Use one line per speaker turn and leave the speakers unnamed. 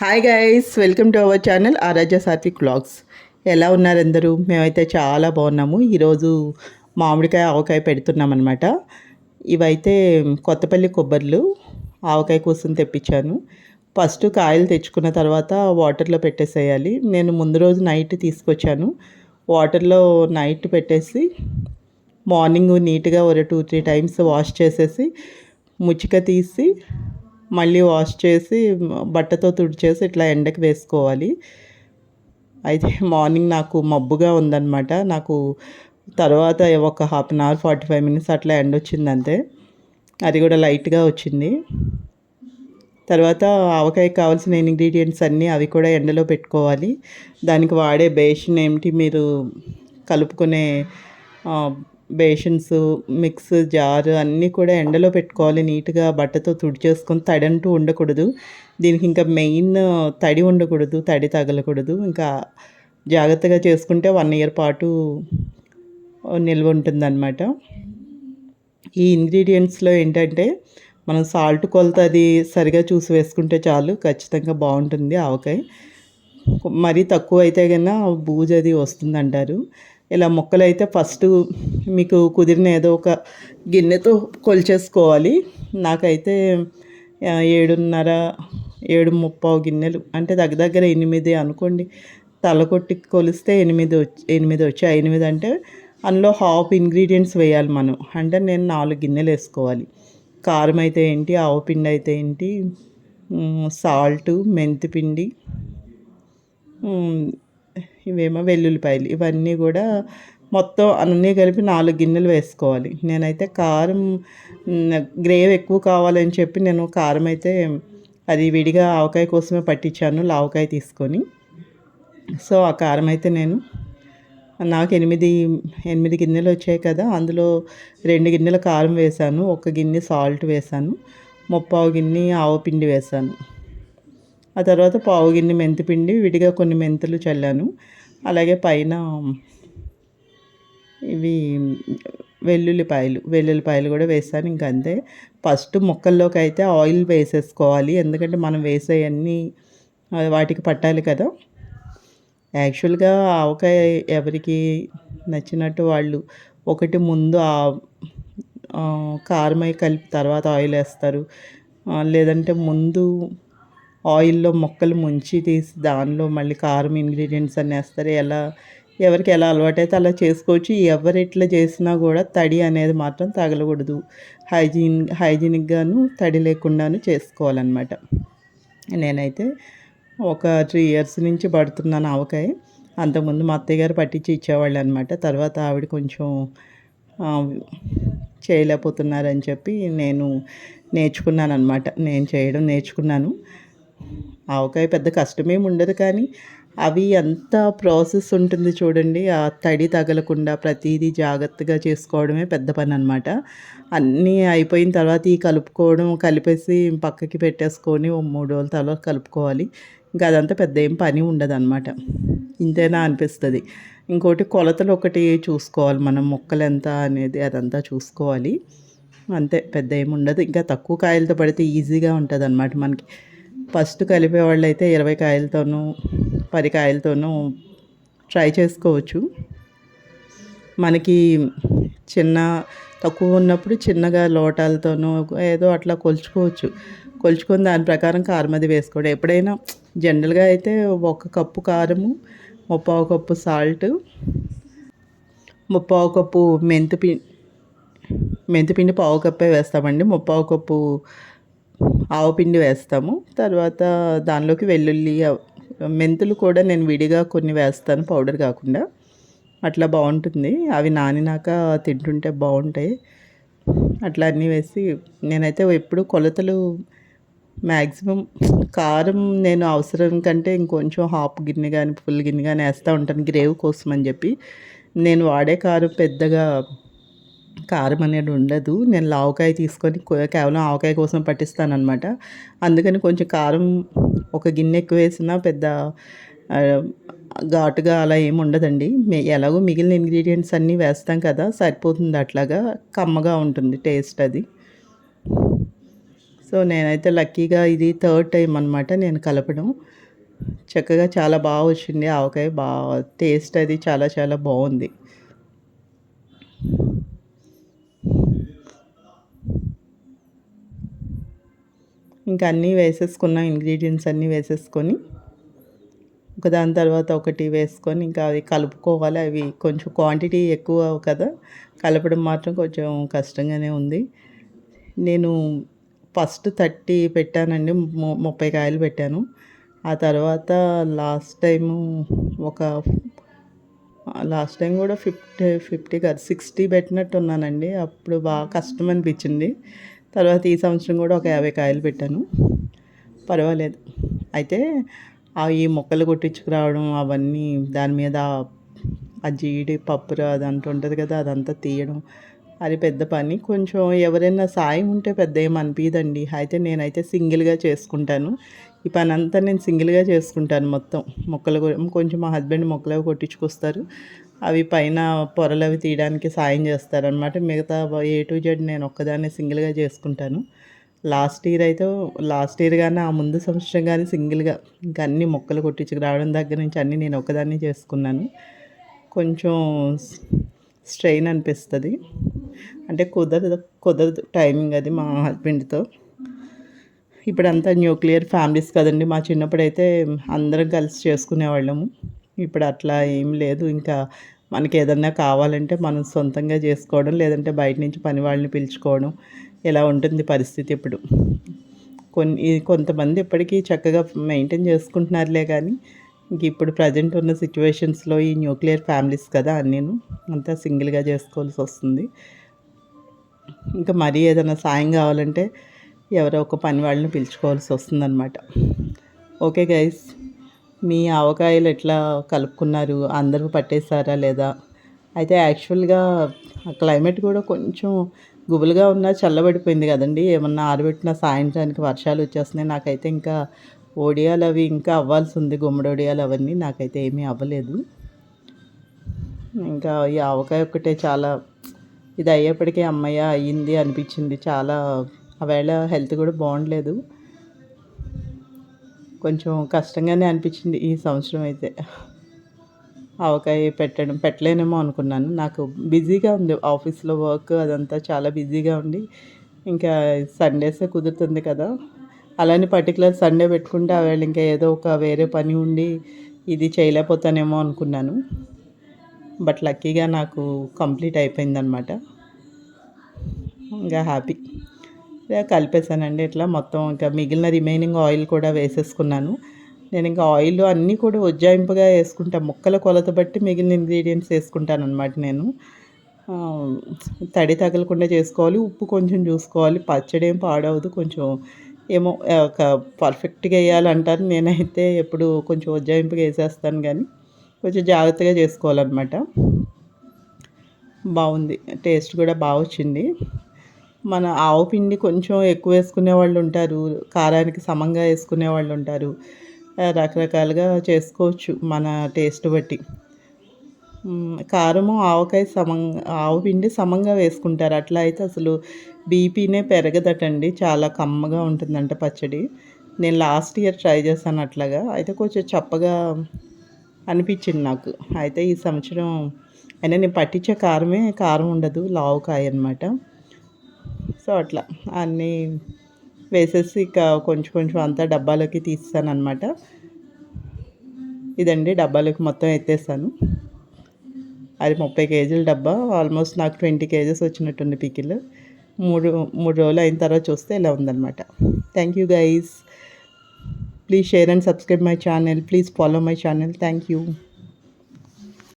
Hi guys, welcome to our channel Aaradhya Satvik vlogs. ఎలా ఉన్నారు అందరూ? మేమైతే చాలా బాగున్నాము. ఈరోజు మామిడికాయ ఆవకాయ పెడుతున్నాం అనమాట. ఇవైతే కొత్తపల్లి కొబ్బర్లు ఆవకాయ కోసం తెప్పించాను. ఫస్ట్ కాయలు తెచ్చుకున్న తర్వాత వాటర్లో పెట్టేసేయాలి. నేను ముందు రోజు నైట్ తీసుకొచ్చాను. వాటర్లో నైట్ పెట్టేసి మార్నింగ్ నీట్గా ఒక 2-3 టైమ్స్ వాష్ చేసేసి ముచ్చిక తీసి మళ్ళీ వాష్ చేసి బట్టతో తుడిచేసి ఇట్లా ఎండకి వేసుకోవాలి. అయితే మార్నింగ్ నాకు మబ్బుగా ఉందన్నమాట. నాకు తర్వాత ఒక 1/2 అవర్ 45 మినిట్స్ అట్లా ఎండ వచ్చింది అంతే. అది కూడా లైట్గా వచ్చింది. తర్వాత ఆవకాయకి కావాల్సిన ఇంగ్రీడియంట్స్ అన్నీ అవి కూడా ఎండలో పెట్టుకోవాలి. దానికి వాడే బేషన్ ఏమిటి, మీరు కలుపుకునే బేషన్స్, మిక్స్ జారు అన్నీ కూడా ఎండలో పెట్టుకోవాలి. నీట్గా బట్టతో తుడిచేసుకొని, తడి అంటూ ఉండకూడదు. దీనికి ఇంకా మెయిన్ తడి ఉండకూడదు, తడి తగలకూడదు. ఇంకా జాగ్రత్తగా చేసుకుంటే 1 ఇయర్ పాటు నిల్వ ఉంటుందన్నమాట. ఈ ఇంగ్రీడియంట్స్లో ఏంటంటే మనం సాల్ట్ కొలత అది సరిగా చూసి వేసుకుంటే చాలు, ఖచ్చితంగా బాగుంటుంది ఆవకాయ. మరీ తక్కువ అయితే కన్నా బూజు అది వస్తుందంటారు. ఇలా ముక్కలు అయితే ఫస్ట్ మీకు కుదిరిన ఏదో ఒక గిన్నెతో కొలిచేసుకోవాలి. నాకైతే 7:30, 7:35 గిన్నెలు అంటే దగ్గర 8 అనుకోండి. తల కొట్టి కొలిస్తే 8 వచ్చాయి. 8 అంటే అందులో హాఫ్ ఇంగ్రీడియంట్స్ వేయాలి మనం. అంటే నేను 4 గిన్నెలు వేసుకోవాలి. కారం అయితే ఏంటి, ఆవపిండి అయితే ఏంటి, సాల్టు, మెంతిపిండి, ఇవేమో వెల్లుల్లిపాయలు, ఇవన్నీ కూడా మొత్తం అన్నీ కలిపి 4 గిన్నెలు వేసుకోవాలి. నేనైతే కారం గ్రేవీ ఎక్కువ కావాలని చెప్పి నేను కారం అయితే అది విడిగా ఆవకాయ కోసమే పట్టించాను, లావకాయ తీసుకొని. సో ఆ కారం అయితే నాకు 8 గిన్నెలు వచ్చాయి కదా, అందులో 2 గిన్నెల కారం వేశాను, 1 గిన్నె సాల్ట్ వేశాను, 3/4 గిన్నె ఆవపిండి వేశాను. ఆ తర్వాత 1/4 గిన్నె మెంతిపిండి, విడిగా కొన్ని మెంతులు చల్లాను. అలాగే పైన ఇవి వెల్లుల్లిపాయలు కూడా వేసాను. ఇంక అంతే. ఫస్ట్ ముక్కల్లోకి అయితే ఆయిల్ వేసేసుకోవాలి, ఎందుకంటే మనం వేసేవన్నీ వాటికి పట్టాలి కదా. యాక్చువల్గా ఆవకాయ ఎవరికి నచ్చినట్టు వాళ్ళు ఒకటి ముందు కారమై కలిపి తర్వాత ఆయిల్ వేస్తారు, లేదంటే ముందు ఆయిల్లో ముక్కలు ముంచి తీసి దానిలో మళ్ళీ కారం ఇంగ్రీడియంట్స్ అన్నీ వేస్తారు. ఎవరికి ఎలా అలవాటైతే అలా చేసుకోవచ్చు. ఎవరు ఎట్లా చేసినా కూడా తడి అనేది మాత్రం తగలకూడదు. హైజీనిక్గాను తడి లేకుండాను చేసుకోవాలన్నమాట. నేనైతే ఒక 3 ఇయర్స్ నుంచి పడుతున్నాను ఆవకాయ. అంతకుముందు మా అత్తయ్య గారు పట్టించి ఇచ్చేవాళ్ళు అనమాట. తర్వాత ఆవిడ కొంచెం చేయలేకపోతున్నారని చెప్పి నేను నేర్చుకున్నాను అనమాట. నేను చేయడం నేర్చుకున్నాను. ఆవకాయ పెద్ద కష్టమేమి ఉండదు, కానీ అవి ఎంత ప్రాసెస్ ఉంటుంది చూడండి. ఆ తడి తగలకుండా ప్రతిదీ జాగ్రత్తగా చేసుకోవడమే పెద్ద పని అనమాట. అన్నీ అయిపోయిన తర్వాత ఈ కలుపుకోవడం, కలిపేసి పక్కకి పెట్టేసుకొని 3 రోజుల తర్వాత కలుపుకోవాలి. ఇంకా అదంతా పెద్ద ఏం పని ఉండదు అనమాట. ఇంతేనా అనిపిస్తుంది. ఇంకోటి కొలతలు ఒకటి చూసుకోవాలి మనం, ముక్కలు ఎంత అనేది అదంతా చూసుకోవాలి. అంతే, పెద్ద ఏమి ఉండదు. ఇంకా తక్కువ కాయలతో పడితే ఈజీగా ఉంటుంది అనమాట మనకి. ఫస్ట్ కలిపేవాళ్ళు అయితే 20 కాయలతోనూ 10 కాయలతోనూ ట్రై చేసుకోవచ్చు. మనకి తక్కువ ఉన్నప్పుడు చిన్నగా లోటాలతోనూ ఏదో అట్లా కొలుచుకొని దాని ప్రకారం కారం అది వేసుకోవడం. ఎప్పుడైనా జనరల్గా అయితే 1 కప్పు కారము, 3/4 కప్పు సాల్ట్, 3/4 కప్పు మెంతిపిండి 1/4 కప్పే వేస్తామండి. 3/4 కప్పు ఆవపిండి వేస్తాము. తర్వాత దానిలోకి మెంతులు కూడా నేను విడిగా కొన్ని వేస్తాను, పౌడర్ కాకుండా. అట్లా బాగుంటుంది. అవి నానినాక తింటుంటే బాగుంటాయి. అట్లా అన్నీ వేసి నేనైతే ఎప్పుడు కొలతలు మ్యాక్సిమం కారం నేను అవసరం కంటే ఇంకొంచెం హాఫ్ గిన్నె కానీ ఫుల్ గిన్నె కానీ వేస్తూ ఉంటాను, గ్రేవీ కోసం అని చెప్పి. నేను వాడే కారం పెద్దగా కారం అనేది ఉండదు. నేను లావకాయ తీసుకొని కేవలం ఆవకాయ కోసం పట్టిస్తానమాట. అందుకని కొంచెం కారం 1 గిన్నె ఎక్కువ వేసినా పెద్ద ఘాటుగా అలా ఏమి ఉండదండి. ఎలాగో మిగిలిన ఇంగ్రీడియంట్స్ అన్నీ వేస్తాం కదా, సరిపోతుంది. అట్లాగా కమ్మగా ఉంటుంది టేస్ట్ అది. సో నేనైతే లక్కీగా ఇది థర్డ్ టైం అనమాట నేను కలపడం. చక్కగా చాలా బాగా వచ్చింది ఆవకాయ. టేస్ట్ అది చాలా చాలా బాగుంది. ఇంకా అన్నీ వేసేసుకున్న ఇంగ్రీడియంట్స్ అన్నీ వేసేసుకొని ఒకదాని తర్వాత ఒకటి వేసుకొని ఇంకా అవి కలుపుకోవాలి. అవి కొంచెం క్వాంటిటీ ఎక్కువ కదా, కలపడం మాత్రం కొంచెం కష్టంగానే ఉంది. నేను ఫస్ట్ 30 పెట్టానండి. 30 కాయలు పెట్టాను. ఆ తర్వాత లాస్ట్ టైము ఒక లాస్ట్ టైం కూడా 50 కాదు 60 పెట్టినట్టున్నానండి. అప్పుడు బాగా కష్టం అనిపించింది. తర్వాత ఈ సంవత్సరం కూడా ఒక 50 కాయలు పెట్టాను. పర్వాలేదు. అయితే ఈ మొక్కలు కొట్టించుకురావడం అవన్నీ దాని మీద ఆ జీడి పప్పుర అదంతా ఉంటుంది కదా, అదంతా తీయడం అది పెద్ద పని. కొంచెం ఎవరైనా సాయం ఉంటే పెద్ద ఏం అనిపించదండి. అయితే నేనైతే సింగిల్గా చేసుకుంటాను. ఈ పని అంతా నేను సింగిల్గా చేసుకుంటాను మొత్తం. మొక్కలు కొంచెం మా హస్బెండ్ మొక్కలు అవి కొట్టించుకొస్తారు. అవి పైన పొరలు అవి తీయడానికి సాయం చేస్తారనమాట. మిగతా A to Z నేను ఒక్కదాన్నే సింగిల్గా చేసుకుంటాను. లాస్ట్ ఇయర్ కానీ ఆ ముందు సంవత్సరం కానీ సింగిల్గా ఇంకా అన్ని మొక్కలు కొట్టించుకు రావడం దగ్గర నుంచి అన్నీ నేను ఒక్కదాన్ని చేసుకున్నాను. కొంచెం స్ట్రెయిన్ అనిపిస్తుంది, అంటే కుదరదు టైమింగ్ అది మా హస్బెండ్తో. ఇప్పుడంతా న్యూక్లియర్ ఫ్యామిలీస్ కదండి. మా చిన్నప్పుడైతే అందరం కలిసి చేసుకునేవాళ్ళము. ఇప్పుడు అట్లా ఏం లేదు. ఇంకా మనకి ఏదన్నా కావాలంటే మనం సొంతంగా చేసుకోవడం, లేదంటే బయట నుంచి పని వాళ్ళని పిలుచుకోవడం, ఇలా ఉంటుంది పరిస్థితి ఇప్పుడు. కొంతమంది ఇప్పటికీ చక్కగా మెయింటైన్ చేసుకుంటున్నారులే, కానీ ఇంక ఇప్పుడు ప్రజెంట్ ఉన్న సిచ్యువేషన్స్లో ఈ న్యూక్లియర్ ఫ్యామిలీస్ కదా, నేను అంతా సింగిల్గా చేసుకోవాల్సి వస్తుంది. ఇంకా మరీ ఏదైనా సాయం కావాలంటే ఎవరో ఒక పని వాళ్ళని పిలుచుకోవాల్సి వస్తుందన్నమాట. ఓకే గైస్, మీ ఆవకాయలు ఎట్లా కలుపుకున్నారు? అందరూ పట్టేశారా లేదా? అయితే యాక్చువల్గా క్లైమేట్ కూడా కొంచెం గుబులుగా ఉన్నా చల్లబడిపోయింది కదండి. ఏమన్నా ఆరబెట్టిన సాయంత్రానికి వర్షాలు వచ్చేస్తున్నాయి. నాకైతే ఇంకా ఒడియాలు అవి ఇంకా అవ్వాల్సి ఉంది. గుమ్మడి ఒడియాలు అవన్నీ నాకైతే ఏమీ అవ్వలేదు. ఇంకా ఈ ఆవకాయ ఒక్కటే చాలా ఇది అయ్యేప్పటికీ అమ్మయ్య అయ్యింది అనిపించింది. చాలా ఆవేళ హెల్త్ కూడా బాగుండలేదు. కొంచెం కష్టంగానే అనిపించింది ఈ సంవత్సరం అయితే. ఆవకాయ పెట్టలేనేమో అనుకున్నాను. నాకు బిజీగా ఉంది ఆఫీస్లో వర్క్ అదంతా, చాలా బిజీగా ఉండి ఇంకా సండేసే కుదురుతుంది కదా. అలానే పర్టికులర్ సండే పెట్టుకుంటే ఆవేళ ఇంకా ఏదో ఒక వేరే పని ఉండి ఇది చేయలేకపోతానేమో అనుకున్నాను. బట్ లక్కీగా నాకు కంప్లీట్ అయిపోయిందనమాట. ఇంకా హ్యాపీ. కలిపేసానండి ఇట్లా మొత్తం. ఇంకా మిగిలిన రిమైనింగ్ ఆయిల్ కూడా వేసేసుకున్నాను. నేను ఇంకా ఆయిల్ అన్నీ కూడా ఉజ్జాయింపుగా వేసుకుంటాను. ముక్కల కొలత బట్టి మిగిలిన ఇంగ్రీడియంట్స్ వేసుకుంటాను అనమాట నేను. తడి తగలకుండా చేసుకోవాలి. ఉప్పు కొంచెం చూసుకోవాలి. పచ్చడి ఏం పాడవదు. కొంచెం ఏమో ఒక పర్ఫెక్ట్గా వేయాలంటారు. నేనైతే ఎప్పుడు కొంచెం ఉజ్జాయింపుగా వేసేస్తాను, కానీ కొంచెం జాగ్రత్తగా చేసుకోవాలన్నమాట. బాగుంది, టేస్ట్ కూడా బాగా వచ్చింది. మన ఆవు పిండి కొంచెం ఎక్కువ వేసుకునే వాళ్ళు ఉంటారు, కారానికి సమంగా వేసుకునే వాళ్ళు ఉంటారు. రకరకాలుగా చేసుకోవచ్చు మన టేస్ట్ బట్టి. కారము ఆవకాయ ఆవు పిండి సమంగా వేసుకుంటారు. అట్లా అయితే అసలు బీపీనే పెరగదటండి. చాలా కమ్మగా ఉంటుందంట పచ్చడి. నేను లాస్ట్ ఇయర్ ట్రై చేశాను అట్లాగా. అయితే కొంచెం చప్పగా అనిపించింది నాకు. అయితే ఈ సంవత్సరం అయినా నేను పట్టించే కారం ఉండదు, లావుకాయ అనమాట. సో అట్లా అన్నీ వేసేసి ఇక కొంచెం కొంచెం అంతా డబ్బాలోకి తీస్తాను అనమాట. ఇదండి, డబ్బాలోకి మొత్తం ఎత్తేసాను. అది 30 కేజీల డబ్బా. ఆల్మోస్ట్ నాకు 20 కేజెస్ వచ్చినట్టుంది పికిల్. మూడు రోజులు అయిన తర్వాత చూస్తే ఇలా ఉందన్నమాట. Thank you guys. Please share and subscribe my channel. Please follow my channel. Thank you.